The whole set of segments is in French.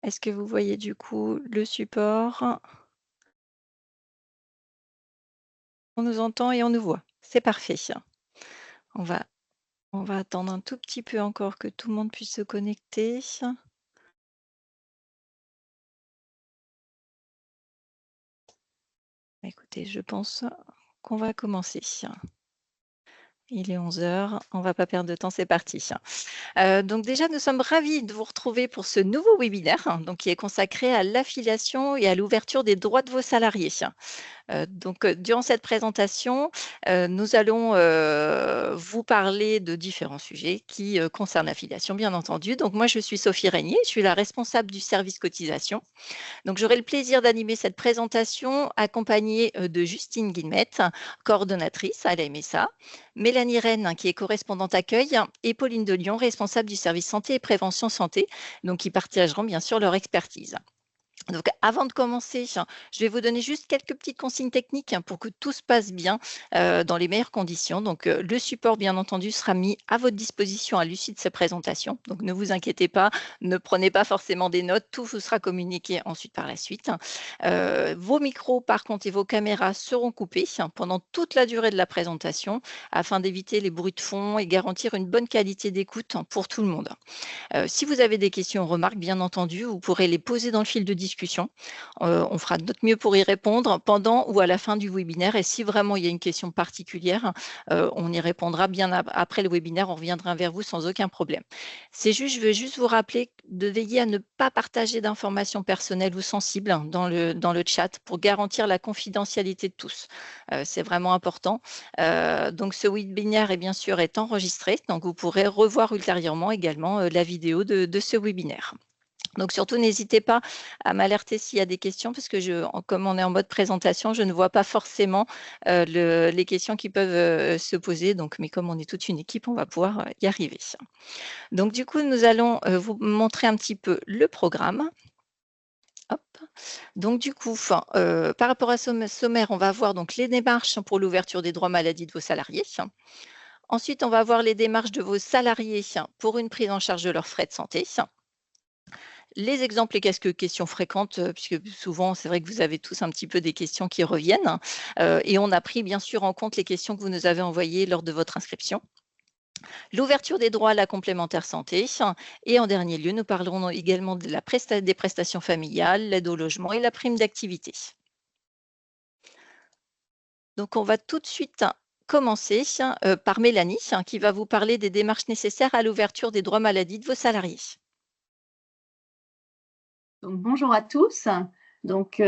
Est-ce que vous voyez du coup le support? On nous entend et on nous voit. C'est parfait. On va on va attendre un tout petit peu encore que tout le monde puisse se connecter. Écoutez, je pense qu'on va commencer. Il est 11 heures. On va pas perdre de temps, c'est parti. Donc déjà, nous sommes ravis de vous retrouver pour ce nouveau webinaire, donc qui est consacré à l'affiliation et à l'ouverture des droits de vos salariés. Durant cette présentation, nous allons, vous parler de différents sujets qui, concernent l'affiliation, bien entendu. Donc moi, je suis Sophie Régnier, je suis la responsable du service cotisation. Donc j'aurai le plaisir d'animer cette présentation accompagnée, de Justine Guillemette, coordonnatrice à la MSA, Mélanie Rennes, qui est correspondante accueil, et Pauline Delion, responsable du service santé et prévention santé, donc qui partageront bien sûr leur expertise. Donc, avant de commencer, je vais vous donner juste quelques petites consignes techniques pour que tout se passe bien dans les meilleures conditions. Donc, le support, bien entendu, sera mis à votre disposition à l'issue de ces présentations. Donc, ne vous inquiétez pas, ne prenez pas forcément des notes, tout vous sera communiqué ensuite par la suite. Vos micros, par contre, et vos caméras seront coupés pendant toute la durée de la présentation afin d'éviter les bruits de fond et garantir une bonne qualité d'écoute pour tout le monde. Si vous avez des questions ou remarques, bien entendu, vous pourrez les poser dans le fil de discussion. On fera de notre mieux pour y répondre pendant ou à la fin du webinaire. Et si vraiment il y a une question particulière, on y répondra bien après le webinaire. On reviendra vers vous sans aucun problème. Je veux juste vous rappeler de veiller à ne pas partager d'informations personnelles ou sensibles dans le chat pour garantir la confidentialité de tous. C'est vraiment important. Donc ce webinaire est bien sûr est enregistré, donc vous pourrez revoir ultérieurement également, la vidéo de ce webinaire. Donc surtout n'hésitez pas à m'alerter s'il y a des questions parce que comme on est en mode présentation, je ne vois pas forcément, les questions qui peuvent, se poser donc mais comme on est toute une équipe, on va pouvoir, y arriver. Donc du coup, nous allons, vous montrer un petit peu le programme. Hop. Donc du coup, par rapport à sommaire, on va voir donc les démarches pour l'ouverture des droits maladie de vos salariés. Ensuite, on va voir les démarches de vos salariés pour une prise en charge de leurs frais de santé. Les exemples et quelques questions fréquentes, puisque souvent, c'est vrai que vous avez tous un petit peu des questions qui reviennent. Et on a pris bien sûr en compte les questions que vous nous avez envoyées lors de votre inscription. L'ouverture des droits à la complémentaire santé. Et en dernier lieu, nous parlerons également de des prestations familiales, l'aide au logement et la prime d'activité. Donc, on va tout de suite commencer par Mélanie, qui va vous parler des démarches nécessaires à l'ouverture des droits maladie de vos salariés. Donc, bonjour à tous. Donc,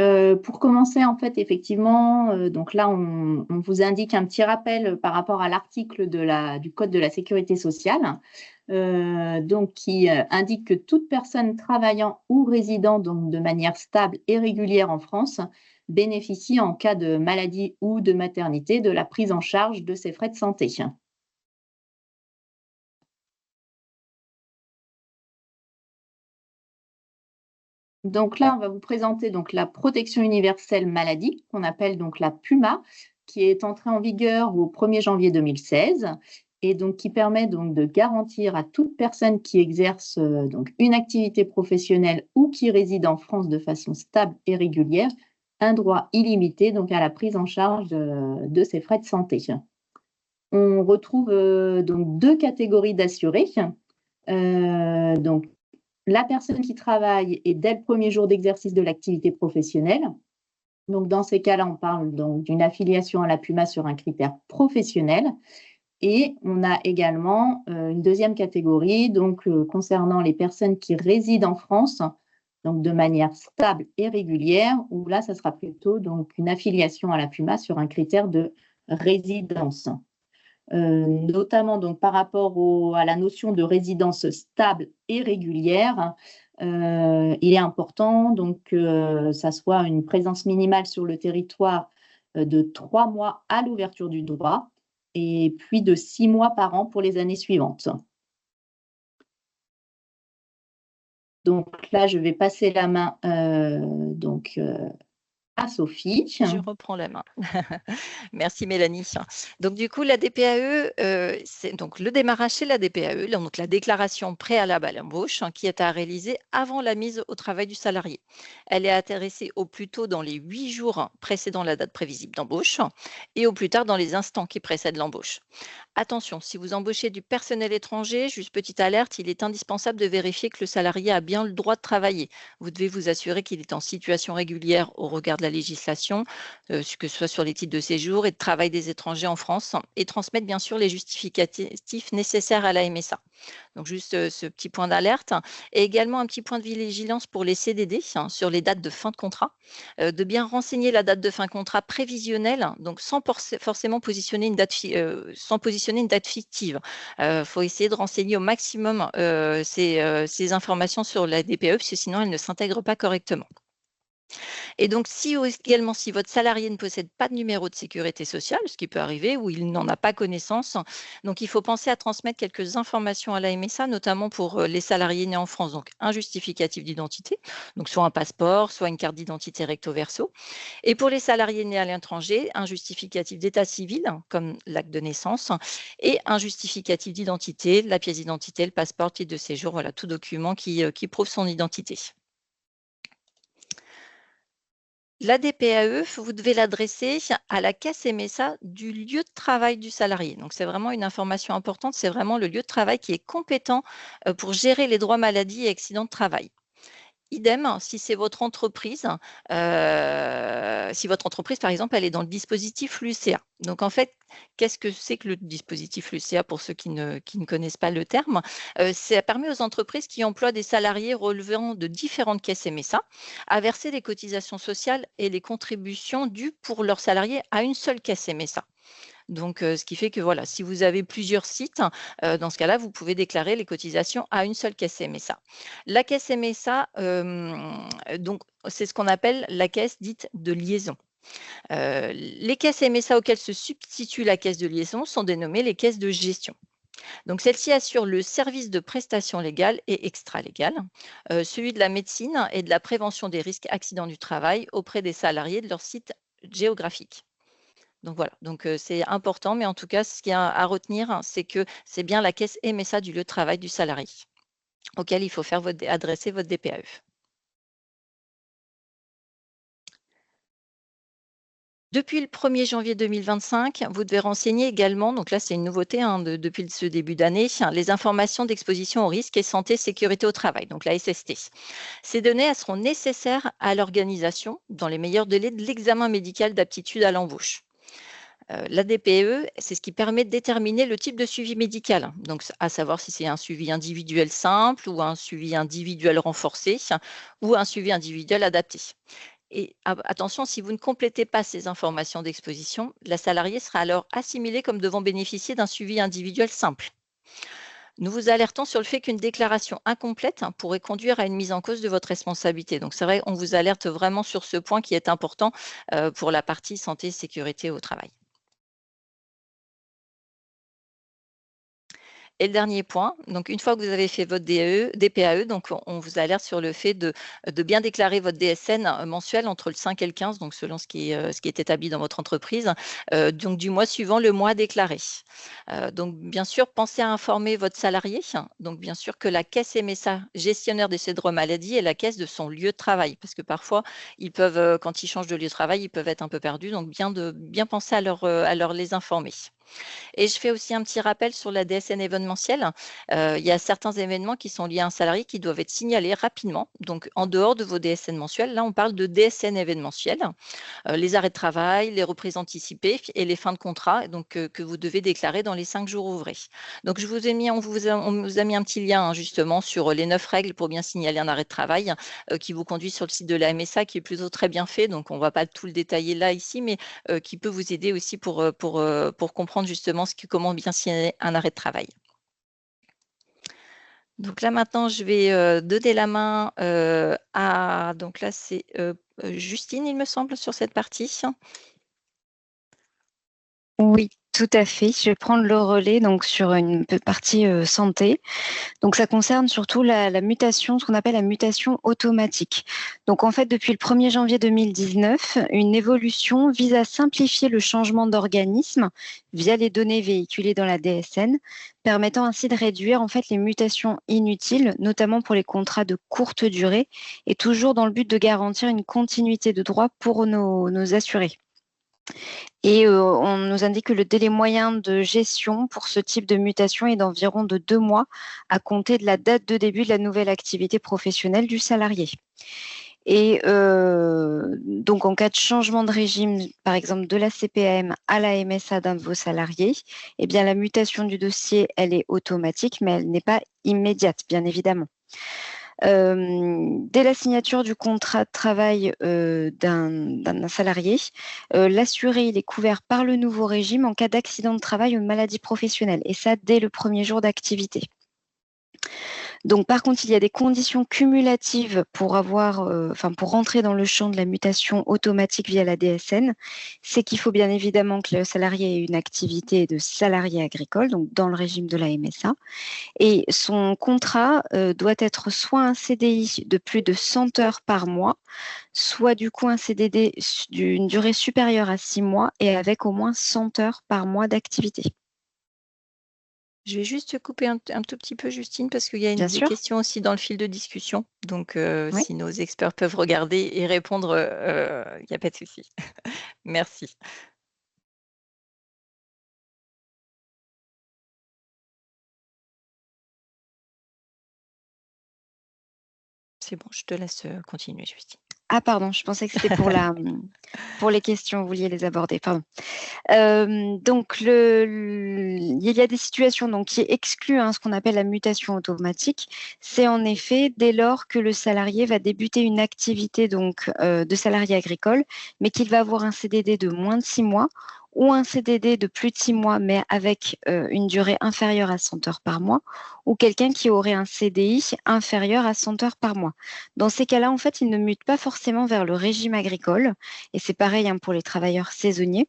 pour commencer, en fait, effectivement, donc là, on vous indique un petit rappel par rapport à l'article du Code de la sécurité sociale, donc qui indique que toute personne travaillant ou résidant donc de manière stable et régulière en France bénéficie en cas de maladie ou de maternité de la prise en charge de ses frais de santé. Donc là, on va vous présenter donc la protection universelle maladie, qu'on appelle donc la PUMA, qui est entrée en vigueur au 1er janvier 2016 et donc qui permet donc de garantir à toute personne qui exerce donc une activité professionnelle ou qui réside en France de façon stable et régulière un droit illimité donc à la prise en charge de ses frais de santé. On retrouve donc deux catégories d'assurés. Donc la personne qui travaille et dès le premier jour d'exercice de l'activité professionnelle. Donc, dans ces cas-là, on parle donc d'une affiliation à la PUMA sur un critère professionnel. Et on a également une deuxième catégorie, donc concernant les personnes qui résident en France, donc de manière stable et régulière, où là, ça sera plutôt donc une affiliation à la PUMA sur un critère de résidence. Notamment donc par rapport à la notion de résidence stable et régulière, il est important donc que ça soit une présence minimale sur le territoire de 3 mois à l'ouverture du droit et puis de 6 mois par an pour les années suivantes. Donc là, je vais passer la main à Sophie. Je reprends la main. Merci Mélanie. Donc du coup, la DPAE, c'est donc le démarrage chez la DPAE, donc la déclaration préalable à l'embauche, qui est à réaliser avant la mise au travail du salarié. Elle est intéressée au plus tôt dans les 8 jours précédant la date prévisible d'embauche et au plus tard dans les instants qui précèdent l'embauche. Attention, si vous embauchez du personnel étranger, juste petite alerte, il est indispensable de vérifier que le salarié a bien le droit de travailler. Vous devez vous assurer qu'il est en situation régulière au regard de la législation, que ce soit sur les titres de séjour et de travail des étrangers en France, et transmettre bien sûr les justificatifs nécessaires à la MSA. Donc juste ce petit point d'alerte. Et également un petit point de vigilance pour les CDD sur les dates de fin de contrat, de bien renseigner la date de fin de contrat prévisionnelle, donc sans forcément positionner sans positionner une date fictive. Il faut essayer de renseigner au maximum ces informations sur la DPE, parce que sinon elle ne s'intègre pas correctement. Et donc, également, si votre salarié ne possède pas de numéro de sécurité sociale, ce qui peut arriver, ou il n'en a pas connaissance, donc il faut penser à transmettre quelques informations à la MSA, notamment pour les salariés nés en France. Donc, un justificatif d'identité, donc soit un passeport, soit une carte d'identité recto verso. Et pour les salariés nés à l'étranger, un justificatif d'état civil, comme l'acte de naissance, et un justificatif d'identité, la pièce d'identité, le passeport, le titre de séjour, voilà, tout document qui prouve son identité. La DPAE, vous devez l'adresser à la caisse MSA du lieu de travail du salarié. Donc, c'est vraiment une information importante. C'est vraiment le lieu de travail qui est compétent pour gérer les droits maladie et accidents de travail. Idem, si c'est votre entreprise, si votre entreprise, par exemple, elle est dans le dispositif LUCEA. Donc, en fait, qu'est-ce que c'est que le dispositif LUCEA pour ceux qui ne connaissent pas le terme? Ça permet aux entreprises qui emploient des salariés relevant de différentes caisses MSA à verser les cotisations sociales et les contributions dues pour leurs salariés à une seule caisse MSA. Donc, ce qui fait que voilà, si vous avez plusieurs sites, dans ce cas-là, vous pouvez déclarer les cotisations à une seule caisse MSA. La caisse MSA, donc c'est ce qu'on appelle la caisse dite de liaison. Les caisses MSA auxquelles se substitue la caisse de liaison sont dénommées les caisses de gestion. Donc, celles-ci assurent le service de prestation légale et extra-légale, celui de la médecine et de la prévention des risques accidents du travail auprès des salariés de leur site géographique. Donc voilà, donc c'est important, mais en tout cas, ce qu'il y a à retenir, c'est que c'est bien la caisse MSA du lieu de travail du salarié auquel il faut faire adresser votre DPAE. Depuis le 1er janvier 2025, vous devez renseigner également, donc là c'est une nouveauté depuis ce début d'année, les informations d'exposition aux risques et santé sécurité au travail, donc la SST. Ces données elles seront nécessaires à l'organisation, dans les meilleurs délais, de l'examen médical d'aptitude à l'embauche. La DPE, c'est ce qui permet de déterminer le type de suivi médical, donc à savoir si c'est un suivi individuel simple ou un suivi individuel renforcé ou un suivi individuel adapté. Et attention, si vous ne complétez pas ces informations d'exposition, la salariée sera alors assimilée comme devant bénéficier d'un suivi individuel simple. Nous vous alertons sur le fait qu'une déclaration incomplète pourrait conduire à une mise en cause de votre responsabilité. Donc c'est vrai, on vous alerte vraiment sur ce point qui est important pour la partie santé et sécurité au travail. Et le dernier point, donc une fois que vous avez fait votre DPAE, donc on vous alerte sur le fait de bien déclarer votre DSN mensuel entre le 5 et le 15, donc selon ce qui est établi dans votre entreprise, donc du mois suivant le mois déclaré. Donc bien sûr, pensez à informer votre salarié, donc bien sûr que la caisse MSA, gestionnaire des droits maladie, est la caisse de son lieu de travail, parce que parfois, ils peuvent, quand ils changent de lieu de travail, ils peuvent être un peu perdus, donc bien penser à leur les informer. Et je fais aussi un petit rappel sur la DSN événementielle. Il y a certains événements qui sont liés à un salarié qui doivent être signalés rapidement. Donc, en dehors de vos DSN mensuels, là, on parle de DSN événementiels. Les arrêts de travail, les reprises anticipées et les fins de contrat, donc que vous devez déclarer dans les 5 jours ouvrés. Donc, on vous a mis un petit lien justement sur les 9 règles pour bien signaler un arrêt de travail qui vous conduit sur le site de la MSA qui est plutôt très bien fait. Donc, on ne va pas tout le détailler là ici, mais qui peut vous aider aussi pour comprendre justement comment bien signaler un arrêt de travail. Donc là maintenant, je vais donner la main à, donc là c'est Justine, il me semble, sur cette partie. Oui, Tout à fait. Je vais prendre le relais donc sur une partie santé. Donc ça concerne surtout la mutation, ce qu'on appelle la mutation automatique. Donc en fait, depuis le 1er janvier 2019, une évolution vise à simplifier le changement d'organisme via les données véhiculées dans la DSN, permettant ainsi de réduire en fait les mutations inutiles, notamment pour les contrats de courte durée, et toujours dans le but de garantir une continuité de droit pour nos assurés. Et on nous indique que le délai moyen de gestion pour ce type de mutation est d'environ de 2 mois à compter de la date de début de la nouvelle activité professionnelle du salarié. Et donc, en cas de changement de régime, par exemple de la CPAM à la MSA d'un de vos salariés, eh bien, la mutation du dossier, elle est automatique, mais elle n'est pas immédiate, bien évidemment. Dès la signature du contrat de travail d'un salarié, l'assuré il est couvert par le nouveau régime en cas d'accident de travail ou de maladie professionnelle, et ça dès le premier jour d'activité. Donc, par contre, il y a des conditions cumulatives pour pour rentrer dans le champ de la mutation automatique via la DSN. C'est qu'il faut bien évidemment que le salarié ait une activité de salarié agricole, donc dans le régime de la MSA. Et son contrat doit être soit un CDI de plus de 100 heures par mois, soit du coup un CDD d'une durée supérieure à 6 mois et avec au moins 100 heures par mois d'activité. Je vais juste te couper un tout petit peu, Justine, parce qu'il y a Bien des sûr. questions aussi dans le fil de discussion. Donc, Oui. si nos experts peuvent regarder et répondre, il n'y a pas de souci. Merci. C'est bon, je te laisse continuer, Justine. Ah pardon, je pensais que c'était pour les questions, vous vouliez les aborder, pardon. Donc, il y a des situations donc, qui excluent ce qu'on appelle la mutation automatique. C'est en effet dès lors que le salarié va débuter une activité donc, de salarié agricole, mais qu'il va avoir un CDD de moins de 6 mois ou un CDD de plus de 6 mois, mais avec une durée inférieure à 100 heures par mois, ou quelqu'un qui aurait un CDI inférieur à 100 heures par mois. Dans ces cas-là, en fait, il ne mute pas forcément vers le régime agricole, et c'est pareil pour les travailleurs saisonniers.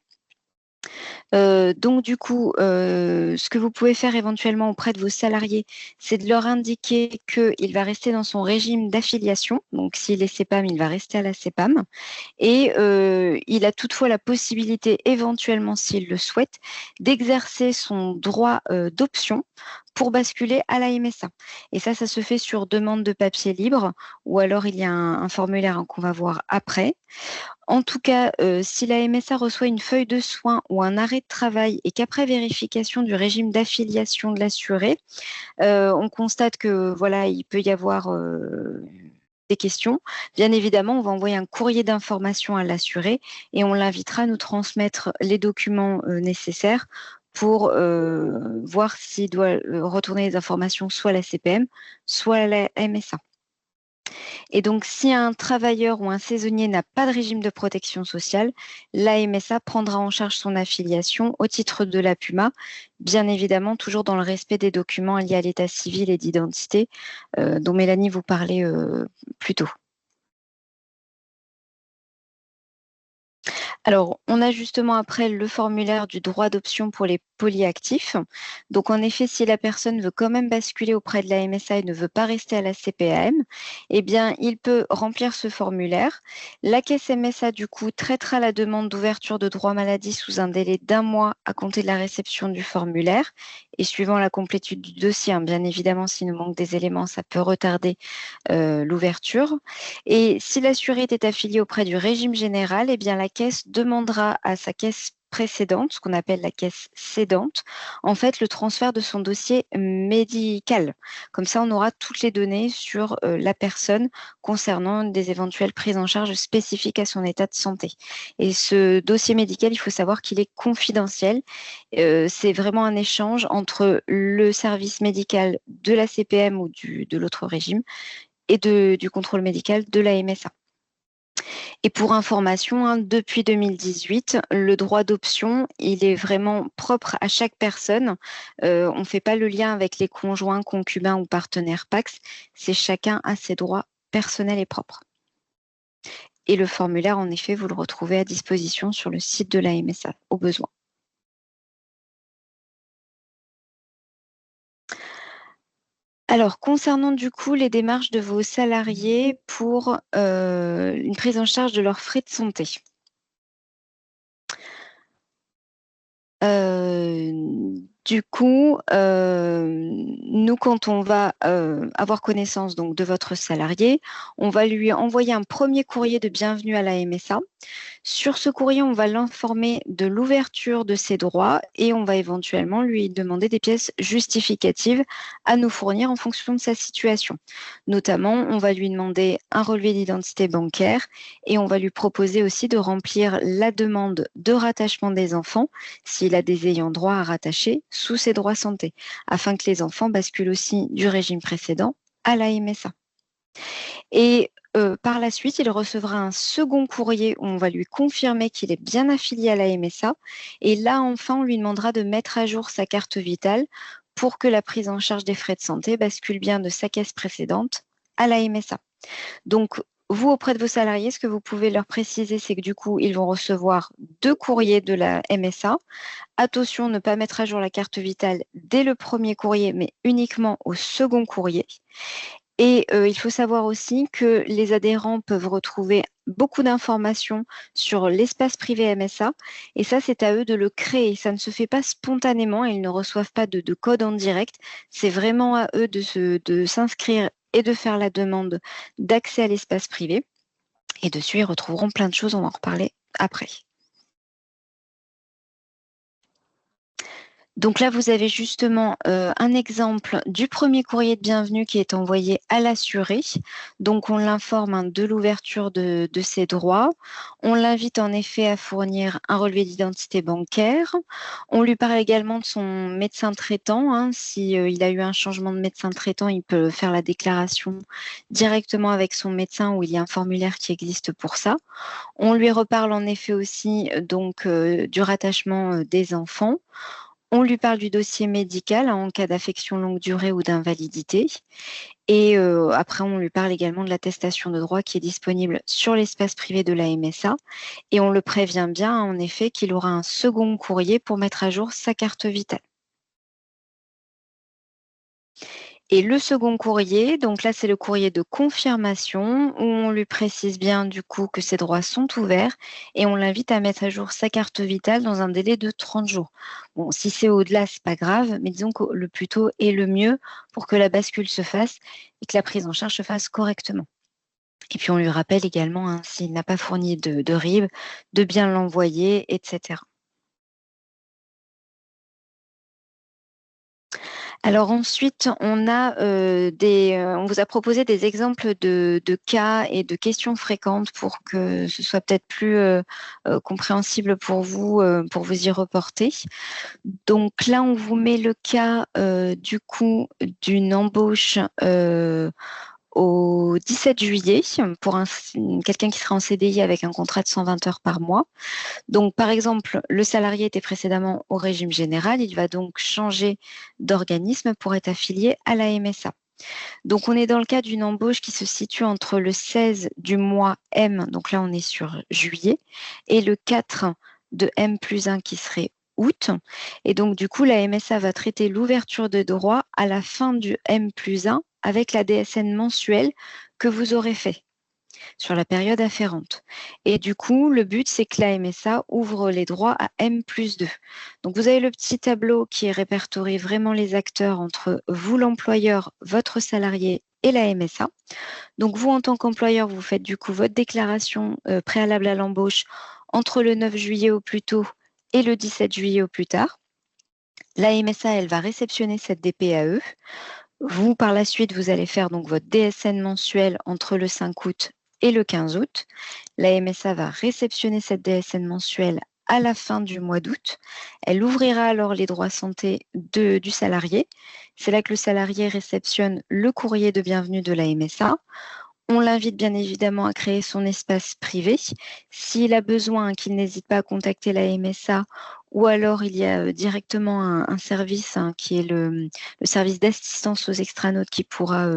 Donc du coup, ce que vous pouvez faire éventuellement auprès de vos salariés, c'est de leur indiquer qu'il va rester dans son régime d'affiliation. Donc s'il est CEPAM, il va rester à la CEPAM. Et il a toutefois la possibilité, éventuellement s'il le souhaite, d'exercer son droit d'option pour basculer à la MSA. Et ça se fait sur demande de papier libre, ou alors il y a un formulaire qu'on va voir après. En tout cas, si la MSA reçoit une feuille de soins ou un arrêt de travail et qu'après vérification du régime d'affiliation de l'assuré, on constate que voilà, il peut y avoir des questions, bien évidemment, on va envoyer un courrier d'information à l'assuré et on l'invitera à nous transmettre les documents nécessaires pour voir s'il doit retourner les informations soit à la CPM, soit à la MSA. Et donc, si un travailleur ou un saisonnier n'a pas de régime de protection sociale, la MSA prendra en charge son affiliation au titre de la PUMA, bien évidemment toujours dans le respect des documents liés à l'état civil et d'identité dont Mélanie vous parlait plus tôt. Alors, on a justement après le formulaire du droit d'option pour les polyactifs. Donc, en effet, si la personne veut quand même basculer auprès de la MSA et ne veut pas rester à la CPAM, eh bien, il peut remplir ce formulaire. La caisse MSA, du coup, traitera la demande d'ouverture de droit maladie sous un délai d'1 mois à compter de la réception du formulaire. Et suivant la complétude du dossier, bien évidemment, s'il nous manque des éléments, ça peut retarder l'ouverture. Et si l'assuré est affilié auprès du régime général, eh bien, la caisse demandera à sa caisse précédente, ce qu'on appelle la caisse cédante, en fait, le transfert de son dossier médical. Comme ça, on aura toutes les données sur la personne concernant des éventuelles prises en charge spécifiques à son état de santé. Et ce dossier médical, il faut savoir qu'il est confidentiel. C'est vraiment un échange entre le service médical de la CPM ou de l'autre régime et du contrôle médical de la MSA. Et pour information, depuis 2018, le droit d'option, il est vraiment propre à chaque personne. On ne fait pas le lien avec les conjoints, concubins ou partenaires PACS. C'est chacun a ses droits personnels et propres. Et le formulaire, en effet, vous le retrouvez à disposition sur le site de la MSA, au besoin. Alors, concernant du coup les démarches de vos salariés pour une prise en charge de leurs frais de santé. Du coup, nous, quand on va avoir connaissance donc, de votre salarié, on va lui envoyer un premier courrier de bienvenue à la MSA. Sur ce courrier, on va l'informer de l'ouverture de ses droits et on va éventuellement lui demander des pièces justificatives à nous fournir en fonction de sa situation. Notamment, on va lui demander un relevé d'identité bancaire et on va lui proposer aussi de remplir la demande de rattachement des enfants s'il a des ayants droit à rattacher sous ses droits santé, afin que les enfants basculent aussi du régime précédent à la MSA. Et par la suite, il recevra un second courrier où on va lui confirmer qu'il est bien affilié à la MSA. Et là, enfin, on lui demandera de mettre à jour sa carte vitale pour que la prise en charge des frais de santé bascule bien de sa caisse précédente à la MSA. Donc, vous, auprès de vos salariés, ce que vous pouvez leur préciser, c'est que du coup, ils vont recevoir 2 courriers de la MSA. Attention, ne pas mettre à jour la carte vitale dès le premier courrier, mais uniquement au second courrier. Et il faut savoir aussi que les adhérents peuvent retrouver beaucoup d'informations sur l'espace privé MSA. Et ça, c'est à eux de le créer. Ça ne se fait pas spontanément et ils ne reçoivent pas de code en direct. C'est vraiment à eux de s'inscrire et de faire la demande d'accès à l'espace privé. Et dessus, ils retrouveront plein de choses. On va en reparler après. Donc là, vous avez justement un exemple du premier courrier de bienvenue qui est envoyé à l'assuré. Donc, on l'informe de l'ouverture de ses droits. On l'invite en effet à fournir un relevé d'identité bancaire. On lui parle également de son médecin traitant. S'il a eu un changement de médecin traitant, il peut faire la déclaration directement avec son médecin où il y a un formulaire qui existe pour ça. On lui reparle en effet aussi donc du rattachement des enfants. On lui parle du dossier médical en cas d'affection longue durée ou d'invalidité. Et après, on lui parle également de l'attestation de droit qui est disponible sur l'espace privé de la MSA. Et on le prévient bien, en effet, qu'il aura un second courrier pour mettre à jour sa carte vitale. Et le second courrier, donc là, c'est le courrier de confirmation où on lui précise bien du coup que ses droits sont ouverts et on l'invite à mettre à jour sa carte vitale dans un délai de 30 jours. Bon, si c'est au-delà, c'est pas grave, mais disons que le plus tôt est le mieux pour que la bascule se fasse et que la prise en charge se fasse correctement. Et puis on lui rappelle également, s'il n'a pas fourni de RIB, de bien l'envoyer, etc. Alors ensuite, on vous a proposé des exemples de cas et de questions fréquentes pour que ce soit peut-être plus compréhensible pour vous y reporter. Donc là, on vous met le cas du coup d'une embauche au 17 juillet pour quelqu'un qui sera en CDI avec un contrat de 120 heures par mois. Donc, par exemple, le salarié était précédemment au régime général, il va donc changer d'organisme pour être affilié à la MSA. Donc, on est dans le cas d'une embauche qui se situe entre le 16 du mois M, donc là on est sur juillet, et le 4 de M+1 qui serait août. Et donc, du coup, la MSA va traiter l'ouverture de droits à la fin du M+1 avec la DSN mensuelle que vous aurez fait sur la période afférente. Et du coup, le but, c'est que la MSA ouvre les droits à M+2. Donc, vous avez le petit tableau qui répertorie vraiment les acteurs entre vous, l'employeur, votre salarié et la MSA. Donc, vous, en tant qu'employeur, vous faites du coup votre déclaration préalable à l'embauche entre le 9 juillet au plus tôt et le 17 juillet au plus tard. La MSA, elle va réceptionner cette DPAE. Vous, par la suite, vous allez faire donc votre DSN mensuel entre le 5 août et le 15 août. La MSA va réceptionner cette DSN mensuelle à la fin du mois d'août. Elle ouvrira alors les droits santé du salarié. C'est là que le salarié réceptionne le courrier de bienvenue de la MSA. On l'invite bien évidemment à créer son espace privé. S'il a besoin, qu'il n'hésite pas à contacter la MSA ou alors il y a directement un service qui est le service d'assistance aux extranautes qui pourra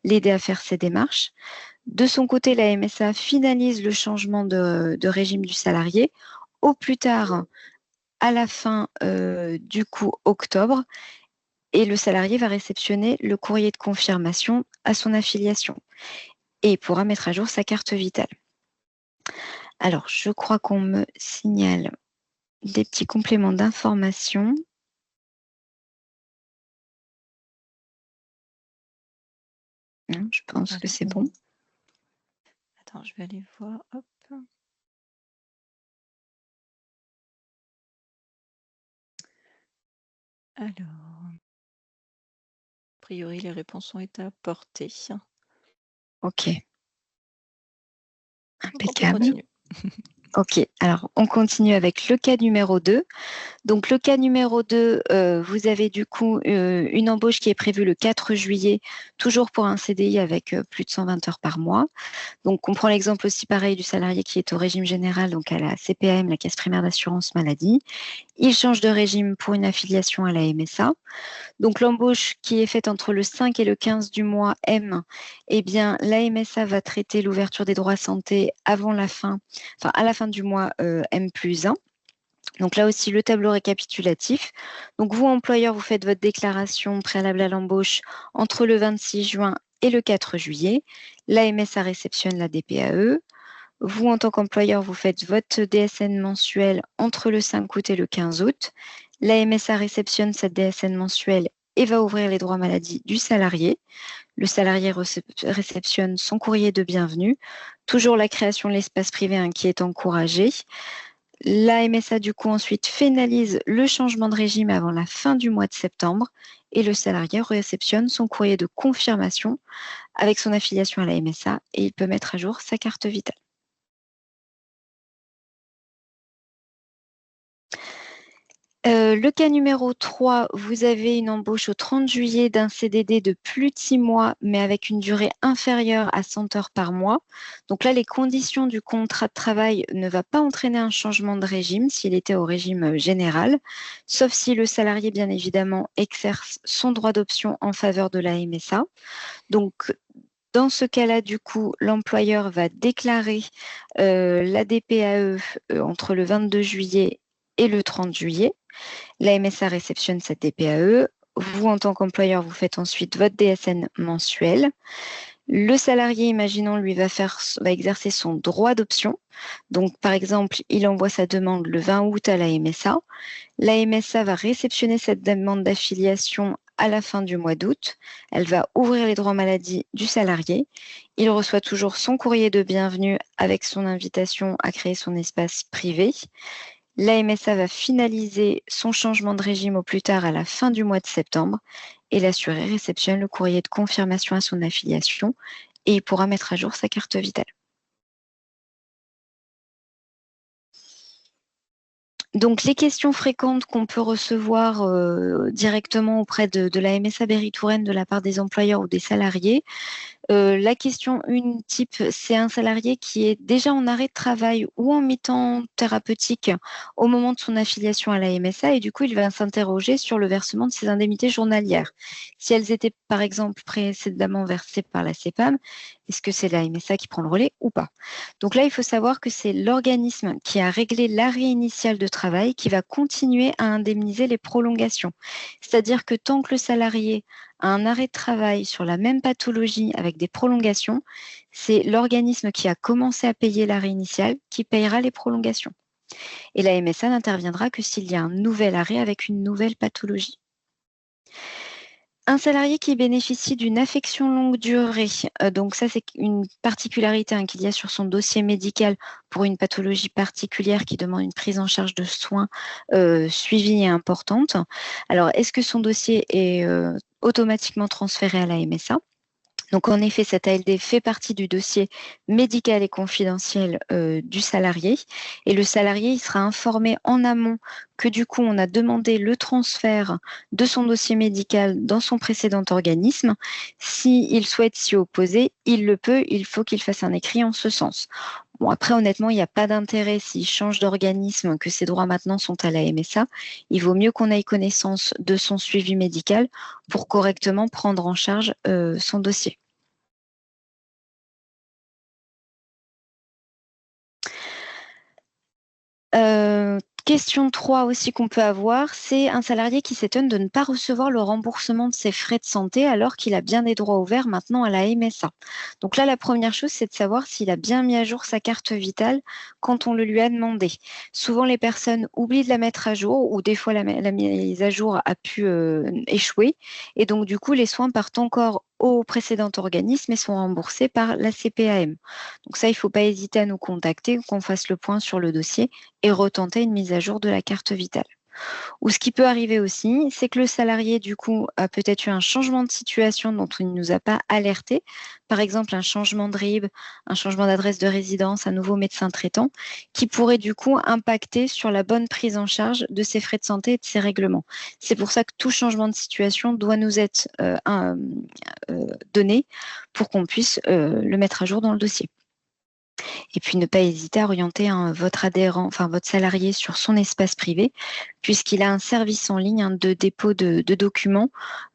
l'aider à faire ces démarches. De son côté, la MSA finalise le changement de régime du salarié au plus tard à la fin du coup octobre. et le salarié va réceptionner le courrier de confirmation à son affiliation et il pourra mettre à jour sa carte vitale. Alors, je crois qu'on me signale des petits compléments d'information. Non, je pense que c'est bon. Attends, je vais aller voir. Hop. Alors, a priori, les réponses ont été apportées. Ok. Donc, on peut Impeccable. continuer. Ok, alors on continue avec le cas numéro 2. Donc le cas numéro 2, vous avez du coup une embauche qui est prévue le 4 juillet, toujours pour un CDI avec plus de 120 heures par mois. Donc on prend l'exemple aussi pareil du salarié qui est au régime général, donc à la CPAM, la caisse primaire d'assurance maladie. Il change de régime pour une affiliation à la MSA. Donc l'embauche qui est faite entre le 5 et le 15 du mois M, eh bien la MSA va traiter l'ouverture des droits santé avant la fin, enfin à la fin du mois M+1. Donc là aussi, le tableau récapitulatif. Donc vous, employeur, vous faites votre déclaration préalable à l'embauche entre le 26 juin et le 4 juillet. La MSA réceptionne la DPAE. Vous, en tant qu'employeur, vous faites votre DSN mensuel entre le 5 août et le 15 août. La MSA réceptionne cette DSN mensuelle et va ouvrir les droits maladie du salarié. Le salarié réceptionne son courrier de bienvenue. Toujours la création de l'espace privé qui est encouragée. La MSA, du coup, ensuite finalise le changement de régime avant la fin du mois de septembre et le salarié réceptionne son courrier de confirmation avec son affiliation à la MSA et il peut mettre à jour sa carte vitale. Le cas numéro 3, vous avez une embauche au 30 juillet d'un CDD de plus de 6 mois, mais avec une durée inférieure à 100 heures par mois. Donc là, les conditions du contrat de travail ne vont pas entraîner un changement de régime s'il était au régime général, sauf si le salarié, bien évidemment, exerce son droit d'option en faveur de la MSA. Donc, dans ce cas-là, du coup, l'employeur va déclarer la DPAE entre le 22 juillet et le 30 juillet. La MSA réceptionne cette DPAE. Vous, en tant qu'employeur, vous faites ensuite votre DSN mensuel. Le salarié, imaginons, lui va exercer son droit d'option. Donc, par exemple, il envoie sa demande le 20 août à la MSA. La MSA va réceptionner cette demande d'affiliation à la fin du mois d'août. Elle va ouvrir les droits maladie du salarié. Il reçoit toujours son courrier de bienvenue avec son invitation à créer son espace privé. La MSA va finaliser son changement de régime au plus tard à la fin du mois de septembre et l'assuré réceptionne le courrier de confirmation à son affiliation et il pourra mettre à jour sa carte vitale. Donc, les questions fréquentes qu'on peut recevoir directement auprès de la MSA Berry-Touraine de la part des employeurs ou des salariés. La question 1 type, c'est un salarié qui est déjà en arrêt de travail ou en mi-temps thérapeutique au moment de son affiliation à la MSA et du coup, il va s'interroger sur le versement de ses indemnités journalières. Si elles étaient, par exemple, précédemment versées par la CPAM, est-ce que c'est la MSA qui prend le relais ou pas? Donc là, il faut savoir que c'est l'organisme qui a réglé l'arrêt initial de travail qui va continuer à indemniser les prolongations. C'est-à-dire que tant que le salarié a un arrêt de travail sur la même pathologie avec des prolongations, c'est l'organisme qui a commencé à payer l'arrêt initial qui payera les prolongations. Et la MSA n'interviendra que s'il y a un nouvel arrêt avec une nouvelle pathologie. Un salarié qui bénéficie d'une affection longue durée, donc ça c'est une particularité qu'il y a sur son dossier médical pour une pathologie particulière qui demande une prise en charge de soins suivie et importante. Alors, est-ce que son dossier est automatiquement transféré à la MSA? Donc, en effet, cette ALD fait partie du dossier médical et confidentiel du salarié. Et le salarié, il sera informé en amont que du coup, on a demandé le transfert de son dossier médical dans son précédent organisme. S'il souhaite s'y opposer, il le peut, il faut qu'il fasse un écrit en ce sens. Bon, après, honnêtement, il n'y a pas d'intérêt s'il change d'organisme, que ses droits maintenant sont à la MSA. Il vaut mieux qu'on ait connaissance de son suivi médical pour correctement prendre en charge son dossier. Question 3 aussi qu'on peut avoir, c'est un salarié qui s'étonne de ne pas recevoir le remboursement de ses frais de santé alors qu'il a bien des droits ouverts maintenant à la MSA. Donc là, la première chose, c'est de savoir s'il a bien mis à jour sa carte vitale quand on le lui a demandé. Souvent, les personnes oublient de la mettre à jour ou des fois la mise à jour a pu échouer. Et donc, du coup, les soins partent encore au précédent organisme et sont remboursés par la CPAM. Donc ça, il ne faut pas hésiter à nous contacter, qu'on fasse le point sur le dossier et retenter une mise à jour de la carte vitale. Ou ce qui peut arriver aussi, c'est que le salarié, du coup, a peut-être eu un changement de situation dont il ne nous a pas alerté. Par exemple, un changement de RIB, un changement d'adresse de résidence, un nouveau médecin traitant, qui pourrait du coup impacter sur la bonne prise en charge de ses frais de santé et de ses règlements. C'est pour ça que tout changement de situation doit nous être donné pour qu'on puisse le mettre à jour dans le dossier. Et puis ne pas hésiter à orienter votre adhérent, enfin votre salarié sur son espace privé, puisqu'il a un service en ligne de dépôt de documents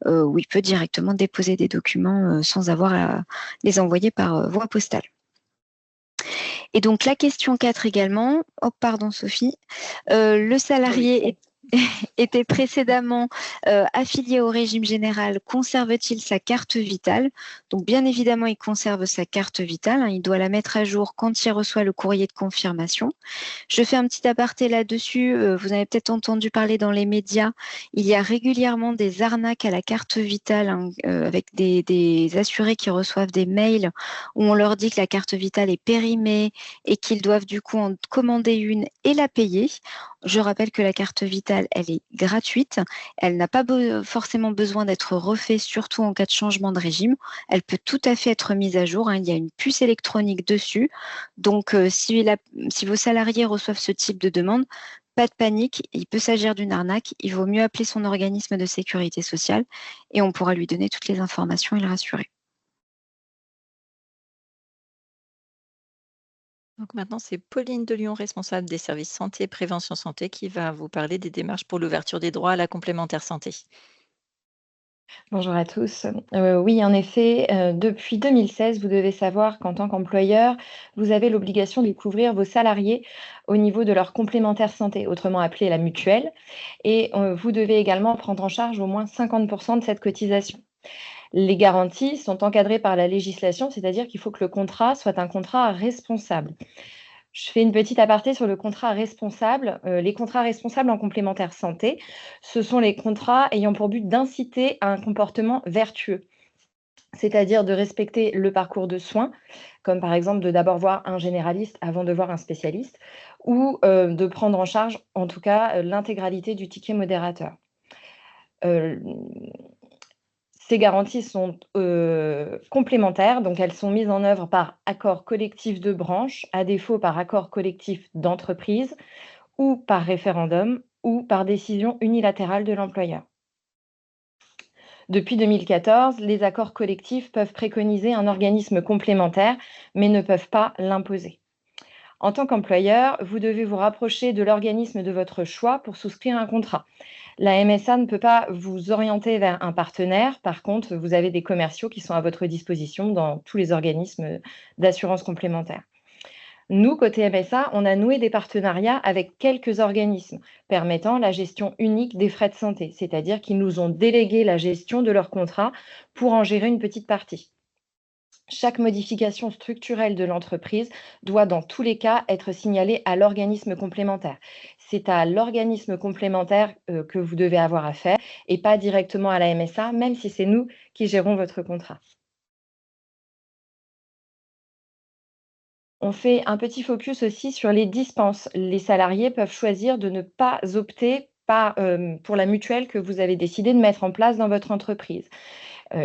où il peut directement déposer des documents sans avoir à les envoyer par voie postale. Et donc la question 4 également, oh pardon Sophie, le salarié était précédemment affilié au régime général, conserve-t-il sa carte vitale? Donc bien évidemment, il conserve sa carte vitale, il doit la mettre à jour quand il reçoit le courrier de confirmation. Je fais un petit aparté là-dessus, vous avez peut-être entendu parler dans les médias, il y a régulièrement des arnaques à la carte vitale avec des assurés qui reçoivent des mails où on leur dit que la carte vitale est périmée et qu'ils doivent du coup en commander une et la payer. Je rappelle que la carte vitale, elle est gratuite. Elle n'a pas forcément besoin d'être refaite, surtout en cas de changement de régime. Elle peut tout à fait être mise à jour. Il y a une puce électronique dessus. Donc, si vos salariés reçoivent ce type de demande, pas de panique. Il peut s'agir d'une arnaque. Il vaut mieux appeler son organisme de sécurité sociale et on pourra lui donner toutes les informations et le rassurer. Donc maintenant, c'est Pauline de Lyon, responsable des services santé et prévention santé, qui va vous parler des démarches pour l'ouverture des droits à la complémentaire santé. Bonjour à tous. Oui, en effet, depuis 2016, vous devez savoir qu'en tant qu'employeur, vous avez l'obligation de couvrir vos salariés au niveau de leur complémentaire santé, autrement appelée la mutuelle, et vous devez également prendre en charge au moins 50 de cette cotisation. Les garanties sont encadrées par la législation, c'est-à-dire qu'il faut que le contrat soit un contrat responsable. Je fais une petite aparté sur le contrat responsable. Les contrats responsables en complémentaire santé, ce sont les contrats ayant pour but d'inciter à un comportement vertueux, c'est-à-dire de respecter le parcours de soins, comme par exemple de d'abord voir un généraliste avant de voir un spécialiste, ou de prendre en charge, en tout cas, l'intégralité du ticket modérateur. Euh, Ces garanties sont complémentaires, donc elles sont mises en œuvre par accord collectif de branche, à défaut par accord collectif d'entreprise, ou par référendum, ou par décision unilatérale de l'employeur. Depuis 2014, les accords collectifs peuvent préconiser un organisme complémentaire, mais ne peuvent pas l'imposer. En tant qu'employeur, vous devez vous rapprocher de l'organisme de votre choix pour souscrire un contrat. La MSA ne peut pas vous orienter vers un partenaire. Par contre, vous avez des commerciaux qui sont à votre disposition dans tous les organismes d'assurance complémentaire. Nous, côté MSA, on a noué des partenariats avec quelques organismes permettant la gestion unique des frais de santé, c'est-à-dire qu'ils nous ont délégué la gestion de leur contrat pour en gérer une petite partie. Chaque modification structurelle de l'entreprise doit dans tous les cas être signalée à l'organisme complémentaire. C'est à l'organisme complémentaire que vous devez avoir affaire et pas directement à la MSA, même si c'est nous qui gérons votre contrat. On fait un petit focus aussi sur les dispenses. Les salariés peuvent choisir de ne pas opter pour la mutuelle que vous avez décidé de mettre en place dans votre entreprise.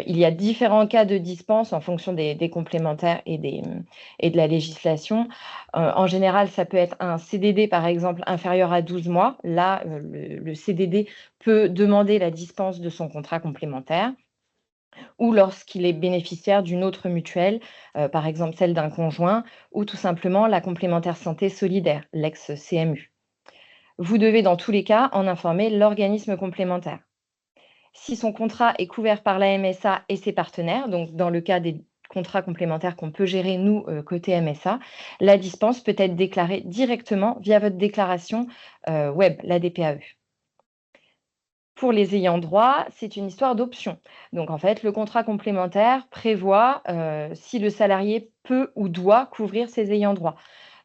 Il y a différents cas de dispense en fonction des complémentaires et de la législation. En général, ça peut être un CDD, par exemple, inférieur à 12 mois. Là, le CDD peut demander la dispense de son contrat complémentaire. Ou lorsqu'il est bénéficiaire d'une autre mutuelle, par exemple celle d'un conjoint, ou tout simplement la complémentaire santé solidaire, l'ex-CMU. Vous devez dans tous les cas en informer l'organisme complémentaire. Si son contrat est couvert par la MSA et ses partenaires, donc dans le cas des contrat complémentaire qu'on peut gérer, nous, côté MSA, la dispense peut être déclarée directement via votre déclaration web, la DPAE. Pour les ayants droit, c'est une histoire d'option. Donc, en fait, le contrat complémentaire prévoit si le salarié peut ou doit couvrir ses ayants droit.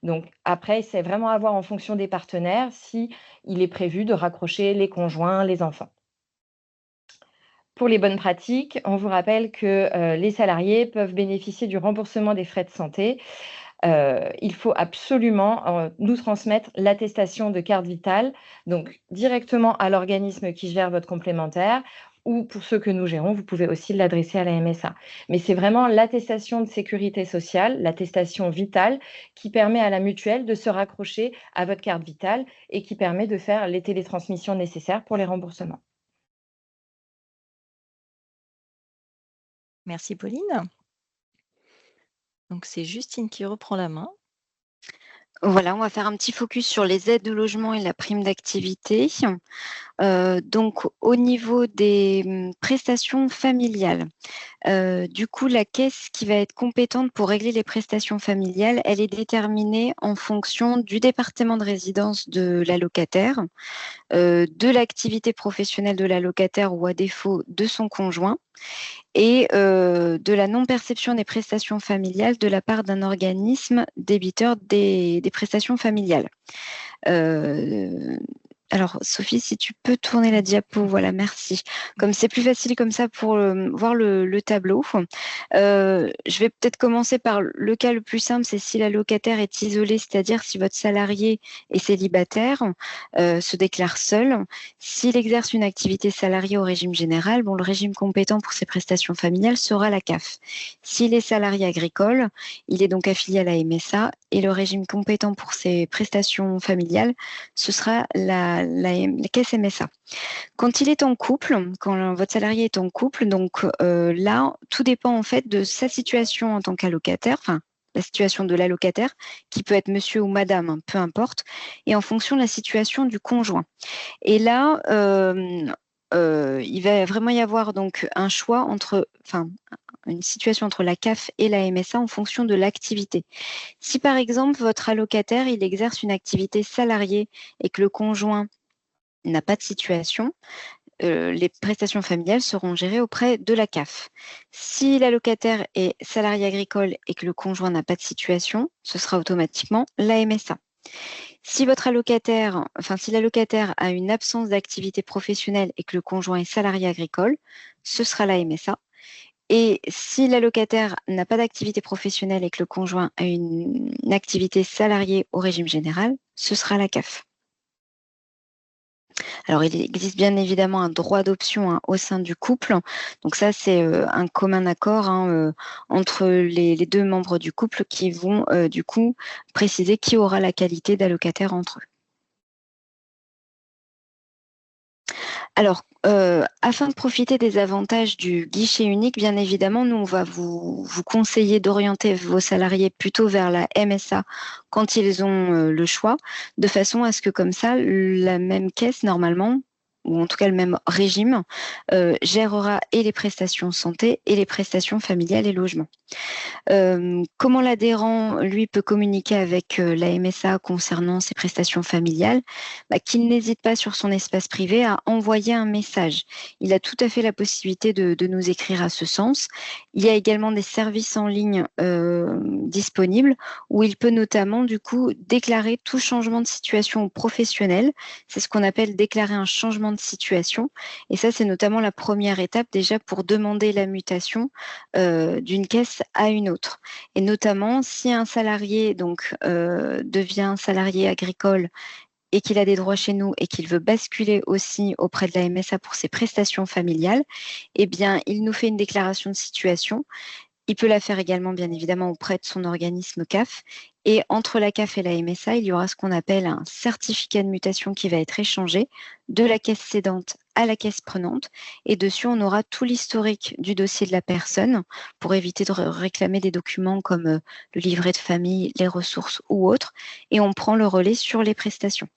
Donc, après, c'est vraiment à voir en fonction des partenaires si il est prévu de raccrocher les conjoints, les enfants. Pour les bonnes pratiques, on vous rappelle que les salariés peuvent bénéficier du remboursement des frais de santé. Il faut absolument nous transmettre l'attestation de carte vitale, donc directement à l'organisme qui gère votre complémentaire, ou pour ceux que nous gérons, vous pouvez aussi l'adresser à la MSA. Mais c'est vraiment l'attestation de sécurité sociale, l'attestation vitale, qui permet à la mutuelle de se raccrocher à votre carte vitale et qui permet de faire les télétransmissions nécessaires pour les remboursements. Merci Pauline. Donc c'est Justine qui reprend la main. Voilà, on va faire un petit focus sur les aides au logement et la prime d'activité. Donc, au niveau des prestations familiales, du coup, la caisse qui va être compétente pour régler les prestations familiales, elle est déterminée en fonction du département de résidence de l'allocataire, de l'activité professionnelle de l'allocataire ou à défaut de son conjoint, et de la non-perception des prestations familiales de la part d'un organisme débiteur des prestations familiales. Alors, Sophie, si tu peux tourner la diapo, voilà, merci. Comme c'est plus facile comme ça pour voir le tableau. Je vais peut-être commencer par le cas le plus simple, c'est si l'allocataire est isolé, c'est-à-dire si votre salarié est célibataire, se déclare seul. S'il exerce une activité salariée au régime général, bon, le régime compétent pour ses prestations familiales sera la CAF. S'il est salarié agricole, il est donc affilié à la MSA et le régime compétent pour ses prestations familiales, ce sera la caisse MSA. Quand il est en couple, quand votre salarié est en couple, donc là, tout dépend en fait de sa situation en tant qu'allocataire, enfin la situation de l'allocataire, qui peut être monsieur ou madame, hein, peu importe, et en fonction de la situation du conjoint. Et là, il va vraiment y avoir donc un choix entre, enfin, une situation entre la CAF et la MSA en fonction de l'activité. Si par exemple votre allocataire il exerce une activité salariée et que le conjoint n'a pas de situation, les prestations familiales seront gérées auprès de la CAF. Si l'allocataire est salarié agricole et que le conjoint n'a pas de situation, ce sera automatiquement la MSA. Si votre allocataire, si l'allocataire a une absence d'activité professionnelle et que le conjoint est salarié agricole, ce sera la MSA. Et si l'allocataire n'a pas d'activité professionnelle et que le conjoint a une activité salariée au régime général, ce sera la CAF. Alors, il existe bien évidemment un droit d'option au sein du couple. Donc ça, c'est un commun accord entre les deux membres du couple qui vont du coup préciser qui aura la qualité d'allocataire entre eux. Alors, afin de profiter des avantages du guichet unique, bien évidemment, nous, on va vous conseiller d'orienter vos salariés plutôt vers la MSA quand ils ont le choix, de façon à ce que comme ça, la même caisse, normalement, ou en tout cas le même régime, gérera et les prestations santé et les prestations familiales et logement. Comment l'adhérent, lui, peut communiquer avec la MSA concernant ses prestations familiales? Qu'il n'hésite pas sur son espace privé à envoyer un message. Il a tout à fait la possibilité de nous écrire à ce sens. Il y a également des services en ligne disponibles où il peut notamment, du coup, déclarer tout changement de situation professionnelle. C'est ce qu'on appelle déclarer un changement de situation. Et ça, c'est notamment la première étape déjà pour demander la mutation d'une caisse à une autre. Et notamment, si un salarié devient salarié agricole et qu'il a des droits chez nous et qu'il veut basculer aussi auprès de la MSA pour ses prestations familiales, eh bien, il nous fait une déclaration de situation. Il peut la faire également, bien évidemment, auprès de son organisme CAF. Et entre la CAF et la MSA, il y aura ce qu'on appelle un certificat de mutation qui va être échangé de la caisse cédante à la caisse prenante. Et dessus, on aura tout l'historique du dossier de la personne pour éviter de réclamer des documents comme le livret de famille, les ressources ou autres. Et on prend le relais sur les prestations.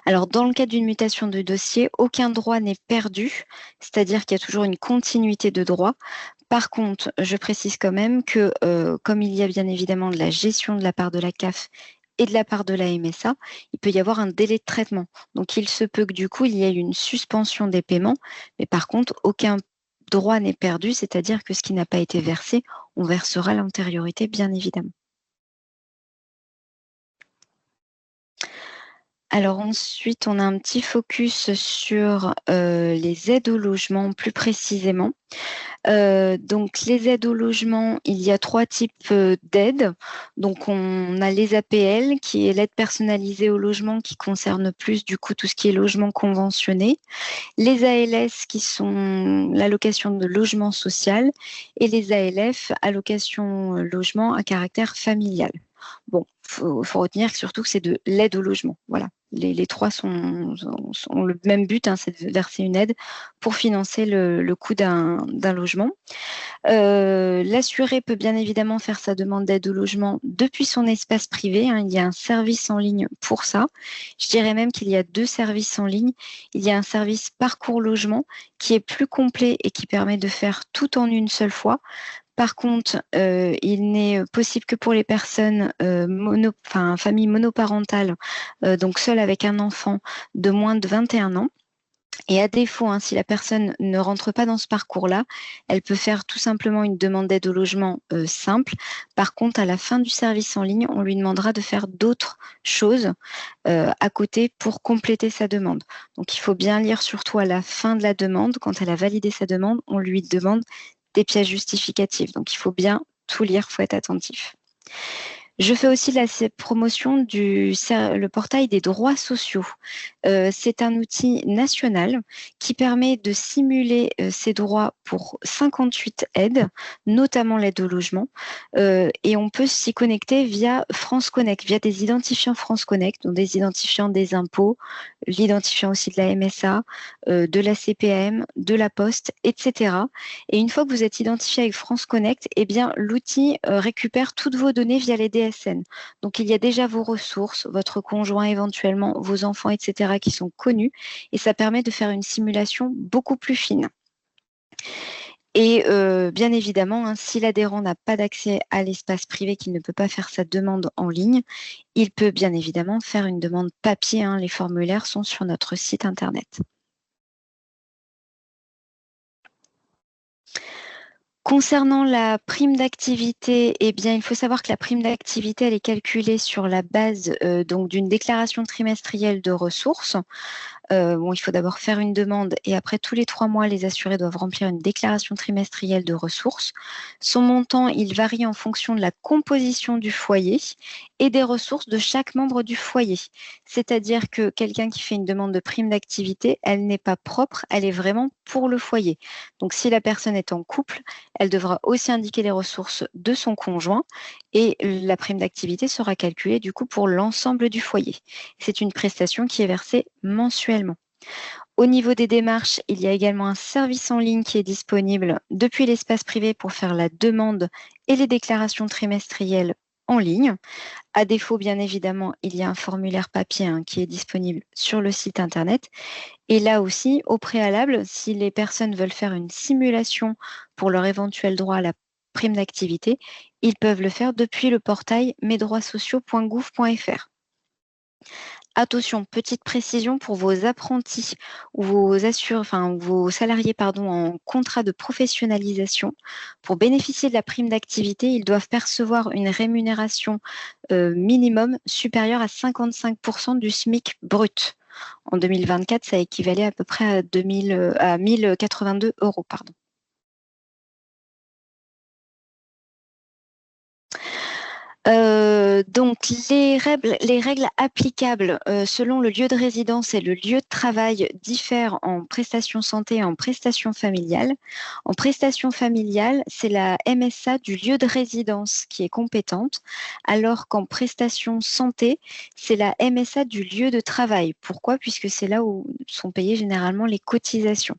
Alors, dans le cas d'une mutation de dossier, aucun droit n'est perdu, c'est-à-dire qu'il y a toujours une continuité de droit. Par contre, je précise quand même que comme il y a bien évidemment de la gestion de la part de la CAF et de la part de la MSA, il peut y avoir un délai de traitement. Donc, il se peut que du coup, il y ait une suspension des paiements, mais par contre, aucun droit n'est perdu, c'est-à-dire que ce qui n'a pas été versé, on versera l'antériorité, bien évidemment. Alors ensuite, on a un petit focus sur les aides au logement plus précisément. Donc les aides au logement, il y a 3 types d'aides. Donc on a les APL, qui est l'aide personnalisée au logement, qui concerne plus du coup tout ce qui est logement conventionné. Les ALS, qui sont l'allocation de logement social, et les ALF, allocation logement à caractère familial. Bon, faut retenir surtout que c'est de l'aide au logement. Voilà. Les 3 ont le même but, hein, c'est de verser une aide pour financer le coût d'un logement. L'assuré peut bien évidemment faire sa demande d'aide au logement depuis son espace privé, hein. Il y a un service en ligne pour ça. Je dirais même qu'il y a 2 services en ligne. Il y a un service Parcours Logement qui est plus complet et qui permet de faire tout en une seule fois. Par contre, il n'est possible que pour les personnes familles monoparentales, donc seules avec un enfant de moins de 21 ans. Et à défaut, hein, si la personne ne rentre pas dans ce parcours-là, elle peut faire tout simplement une demande d'aide au logement simple. Par contre, à la fin du service en ligne, on lui demandera de faire d'autres choses à côté pour compléter sa demande. Donc, il faut bien lire surtout à la fin de la demande. Quand elle a validé sa demande, on lui demande des pièces justificatives. Donc, il faut bien tout lire, il faut être attentif. Je fais aussi la promotion le portail des droits sociaux. C'est un outil national qui permet de simuler ces droits pour 58 aides, notamment l'aide au logement. Et on peut s'y connecter via France Connect, via des identifiants France Connect, donc des identifiants des impôts, l'identifiant aussi de la MSA, de la CPAM, de la Poste, etc. Et une fois que vous êtes identifié avec France Connect, eh bien, l'outil récupère toutes vos données via les DSN. Donc, il y a déjà vos ressources, votre conjoint éventuellement, vos enfants, etc. qui sont connus et ça permet de faire une simulation beaucoup plus fine. Et bien évidemment, hein, si l'adhérent n'a pas d'accès à l'espace privé, qu'il ne peut pas faire sa demande en ligne, il peut bien évidemment faire une demande papier, hein. Les formulaires sont sur notre site internet. Concernant la prime d'activité, eh bien, il faut savoir que la prime d'activité, elle est calculée sur la base donc d'une déclaration trimestrielle de ressources. Il faut d'abord faire une demande et après tous les 3 mois, les assurés doivent remplir une déclaration trimestrielle de ressources. Son montant, il varie en fonction de la composition du foyer et des ressources de chaque membre du foyer. C'est-à-dire que quelqu'un qui fait une demande de prime d'activité, elle n'est pas propre, elle est vraiment pour le foyer. Donc, si la personne est en couple, elle devra aussi indiquer les ressources de son conjoint et la prime d'activité sera calculée du coup pour l'ensemble du foyer. C'est une prestation qui est versée mensuellement. Au niveau des démarches, il y a également un service en ligne qui est disponible depuis l'espace privé pour faire la demande et les déclarations trimestrielles en ligne. À défaut, bien évidemment, il y a un formulaire papier, hein, qui est disponible sur le site internet. Et là aussi, au préalable, si les personnes veulent faire une simulation pour leur éventuel droit à la prime d'activité, ils peuvent le faire depuis le portail mesdroitssociaux.gouv.fr. Attention, petite précision pour vos apprentis ou vos salariés en contrat de professionnalisation. Pour bénéficier de la prime d'activité, ils doivent percevoir une rémunération minimum supérieure à 55% du SMIC brut. En 2024, ça équivalait à peu près à 1082 €. Pardon. Donc, les règles applicables selon le lieu de résidence et le lieu de travail diffèrent en prestation santé et en prestation familiale. En prestation familiale, c'est la MSA du lieu de résidence qui est compétente, alors qu'en prestation santé, c'est la MSA du lieu de travail. Pourquoi? Puisque c'est là où sont payées généralement les cotisations.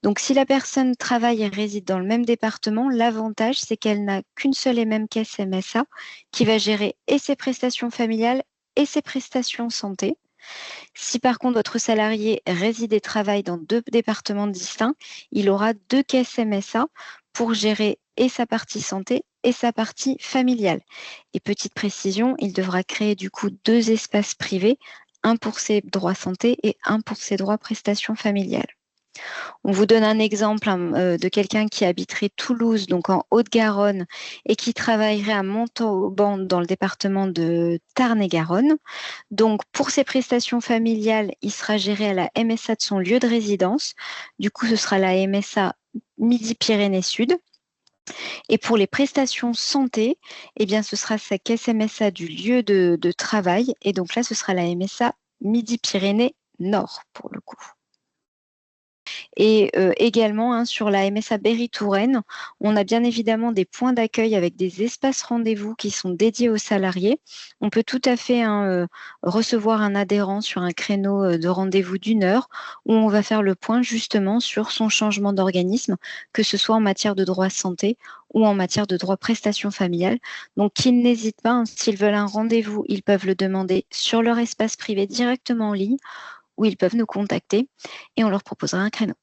Donc, si la personne travaille et réside dans le même département, l'avantage, c'est qu'elle n'a qu'une seule et même caisse MSA qui va gérer et ses prestations familiales et ses prestations santé. Si par contre votre salarié réside et travaille dans 2 départements distincts, il aura 2 caisses MSA pour gérer et sa partie santé et sa partie familiale. Et petite précision, il devra créer du coup 2 espaces privés, un pour ses droits santé et un pour ses droits prestations familiales. On vous donne un exemple de quelqu'un qui habiterait Toulouse, donc en Haute-Garonne, et qui travaillerait à Montauban dans le département de Tarn-et-Garonne. Donc, pour ses prestations familiales, il sera géré à la MSA de son lieu de résidence. Du coup, ce sera la MSA Midi-Pyrénées-Sud. Et pour les prestations santé, eh bien, ce sera sa caisse MSA du lieu de travail. Et donc là, ce sera la MSA Midi-Pyrénées-Nord pour le coup. Et également, sur la MSA Berry-Touraine, on a bien évidemment des points d'accueil avec des espaces rendez-vous qui sont dédiés aux salariés. On peut tout à fait recevoir un adhérent sur un créneau de rendez-vous d'1 heure où on va faire le point justement sur son changement d'organisme, que ce soit en matière de droit santé ou en matière de droit prestations familiales. Donc, qu'ils n'hésitent pas, s'ils veulent un rendez-vous, ils peuvent le demander sur leur espace privé directement en ligne ou ils peuvent nous contacter et on leur proposera un créneau.